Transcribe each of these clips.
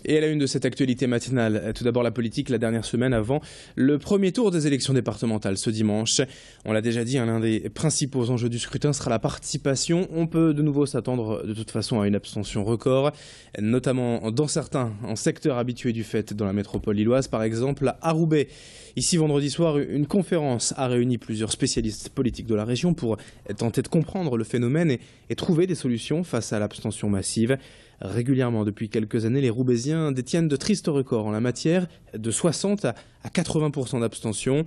Et à la une de cette actualité matinale, tout d'abord la politique, la dernière semaine avant le premier tour des élections départementales ce dimanche. On l'a déjà dit, l'un des principaux enjeux du scrutin sera la participation. On peut de nouveau s'attendre de toute façon à une abstention record, notamment dans certains secteurs habitués du fait dans la métropole lilloise, par exemple à Roubaix. Ici, vendredi soir, une conférence a réuni plusieurs spécialistes politiques de la région pour tenter de comprendre le phénomène et trouver des solutions face à l'abstention massive. Régulièrement, depuis quelques années, les Roubaisiens détiennent de tristes records en la matière, de 60 à 80% d'abstention.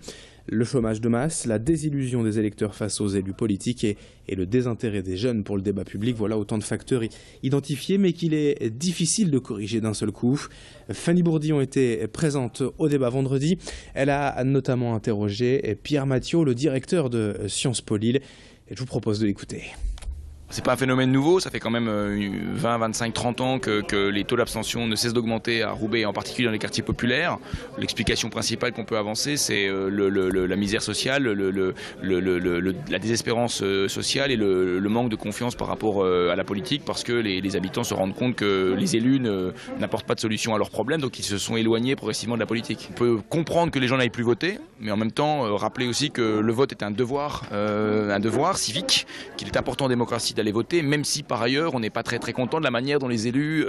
Le chômage de masse, la désillusion des électeurs face aux élus politiques et le désintérêt des jeunes pour le débat public, voilà autant de facteurs identifiés, mais qu'il est difficile de corriger d'un seul coup. Fanny Bourdillon était présente au débat vendredi. Elle a notamment interrogé Pierre Mathiot, le directeur de Sciences Po Lille. Je vous propose de l'écouter. C'est pas un phénomène nouveau, ça fait quand même 20, 25, 30 ans que les taux d'abstention ne cessent d'augmenter à Roubaix, en particulier dans les quartiers populaires. L'explication principale qu'on peut avancer, c'est la misère sociale, la désespérance sociale et le manque de confiance par rapport à la politique, parce que les habitants se rendent compte que les élus n'apportent pas de solution à leurs problèmes, donc ils se sont éloignés progressivement de la politique. On peut comprendre que les gens n'aillent plus voter, mais en même temps rappeler aussi que le vote est un devoir civique, qu'il est important en démocratie d'aller voter, même si par ailleurs on n'est pas très content de la manière dont les élus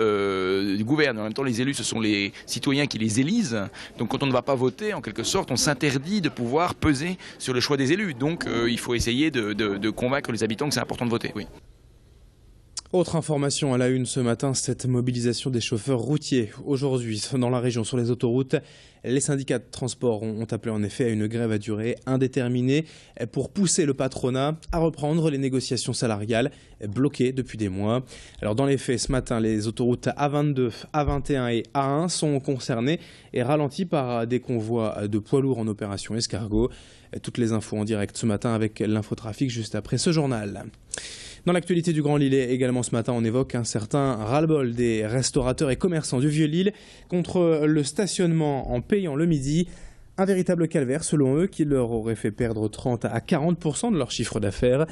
gouvernent. En même temps, les élus, ce sont les citoyens qui les élisent. Donc quand on ne va pas voter, en quelque sorte, on s'interdit de pouvoir peser sur le choix des élus. Donc il faut essayer de convaincre les habitants que c'est important de voter. Oui. Autre information à la une ce matin, cette mobilisation des chauffeurs routiers. Aujourd'hui, dans la région, sur les autoroutes, les syndicats de transport ont appelé en effet à une grève à durée indéterminée pour pousser le patronat à reprendre les négociations salariales bloquées depuis des mois. Alors dans les faits, ce matin, les autoroutes A22, A21 et A1 sont concernées et ralenties par des convois de poids lourds en opération escargot. Toutes les infos en direct ce matin avec l'infotrafic juste après ce journal. Dans l'actualité du Grand Lillet, également ce matin, on évoque un certain ras-le-bol des restaurateurs et commerçants du Vieux-Lille contre le stationnement en payant le midi. Un véritable calvaire, selon eux, qui leur aurait fait perdre 30 à 40% de leur chiffre d'affaires.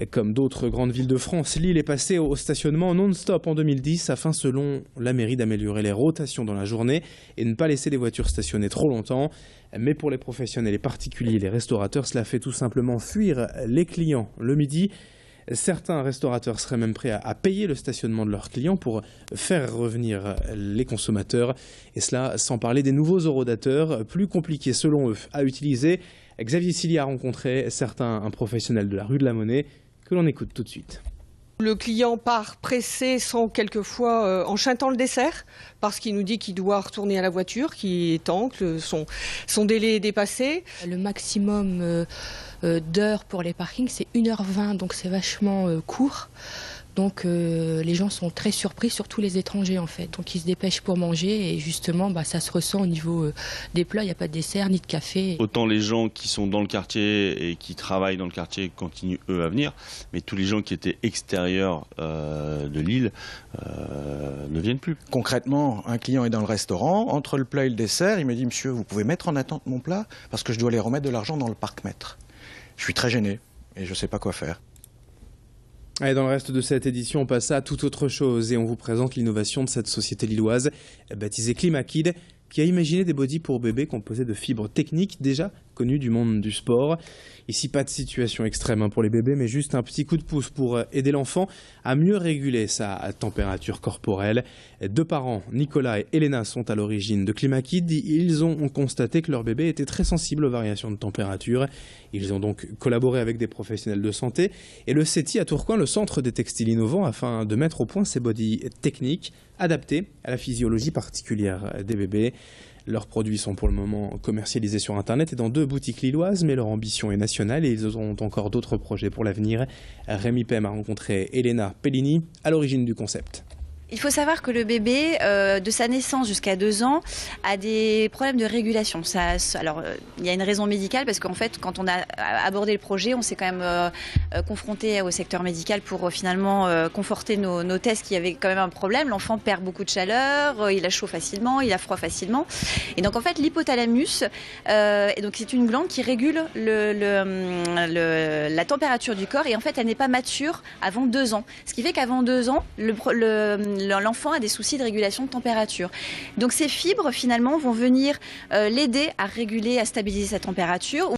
Comme d'autres grandes villes de France, Lille est passée au stationnement non-stop en 2010 afin, selon la mairie, d'améliorer les rotations dans la journée et ne pas laisser les voitures stationner trop longtemps. Mais pour les professionnels et particuliers, les restaurateurs, cela fait tout simplement fuir les clients le midi. Certains restaurateurs seraient même prêts à payer le stationnement de leurs clients pour faire revenir les consommateurs. Et cela sans parler des nouveaux horodateurs, plus compliqués selon eux à utiliser. Xavier Silly a rencontré certains professionnels de la rue de la Monnaie que l'on écoute tout de suite. Le client part pressé, sans quelquefois en chantant le dessert, parce qu'il nous dit qu'il doit retourner à la voiture, qu'il est temps, que son délai est dépassé. Le maximum d'heures pour les parkings, c'est 1h20, donc c'est vachement court. Donc les gens sont très surpris, surtout les étrangers en fait. Donc ils se dépêchent pour manger et justement ça se ressent au niveau des plats, il n'y a pas de dessert ni de café. Autant les gens qui sont dans le quartier et qui travaillent dans le quartier continuent eux à venir, mais tous les gens qui étaient extérieurs de Lille ne viennent plus. Concrètement, un client est dans le restaurant, entre le plat et le dessert, il me dit « Monsieur, vous pouvez mettre en attente mon plat parce que je dois aller remettre de l'argent dans le parc-mètre ». Je suis très gêné et je ne sais pas quoi faire. Et dans le reste de cette édition, on passe à toute autre chose et on vous présente l'innovation de cette société lilloise baptisée ClimaKid, qui a imaginé des bodys pour bébés composés de fibres techniques déjà connues du monde du sport. Ici, pas de situation extrême pour les bébés, mais juste un petit coup de pouce pour aider l'enfant à mieux réguler sa température corporelle. Deux parents, Nicolas et Elena, sont à l'origine de ClimaKid. Ils ont constaté que leur bébé était très sensible aux variations de température. Ils ont donc collaboré avec des professionnels de santé et le CETI à Tourcoing, le centre des textiles innovants, afin de mettre au point ces bodys techniques adaptés à la physiologie particulière des bébés. Leurs produits sont pour le moment commercialisés sur Internet et dans 2 boutiques lilloises, mais leur ambition est nationale et ils auront encore d'autres projets pour l'avenir. Rémi Pem a rencontré Elena Pellini à l'origine du concept. Il faut savoir que le bébé, de sa naissance jusqu'à 2 ans, a des problèmes de régulation. Alors, il y a une raison médicale parce qu'en fait, quand on a abordé le projet, on s'est quand même confronté au secteur médical pour finalement conforter nos thèses qu'il y avait quand même un problème. L'enfant perd beaucoup de chaleur, il a chaud facilement, il a froid facilement. Et donc en fait, l'hypothalamus, et donc c'est une glande qui régule la température du corps et en fait, elle n'est pas mature avant 2 ans. Ce qui fait qu'avant 2 ans, l'enfant a des soucis de régulation de température. Donc ces fibres finalement vont venir l'aider à réguler, à stabiliser sa température.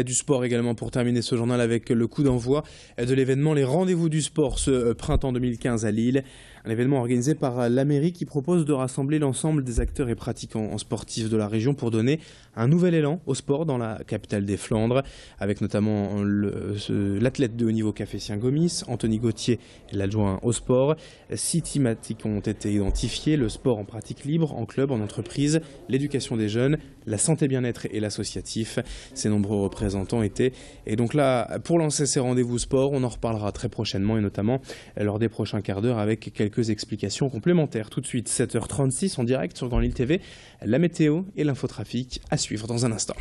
Du sport également pour terminer ce journal avec le coup d'envoi de l'événement Les Rendez-vous du Sport ce printemps 2015 à Lille. Un événement organisé par la mairie qui propose de rassembler l'ensemble des acteurs et pratiquants sportifs de la région pour donner un nouvel élan au sport dans la capitale des Flandres, avec notamment l'athlète de haut niveau Cafétien Gomis, Anthony Gauthier, l'adjoint au sport. 6 thématiques ont été identifiées: le sport en pratique libre, en club, en entreprise, l'éducation des jeunes, la santé bien-être et l'associatif. Ces nombreux représentants étaient. Et donc là, pour lancer ces rendez-vous sport, on en reparlera très prochainement et notamment lors des prochains quarts d'heure avec quelques explications complémentaires. Tout de suite, 7h36 en direct sur Grand Lille TV, la météo et l'infotrafic à suivre dans un instant.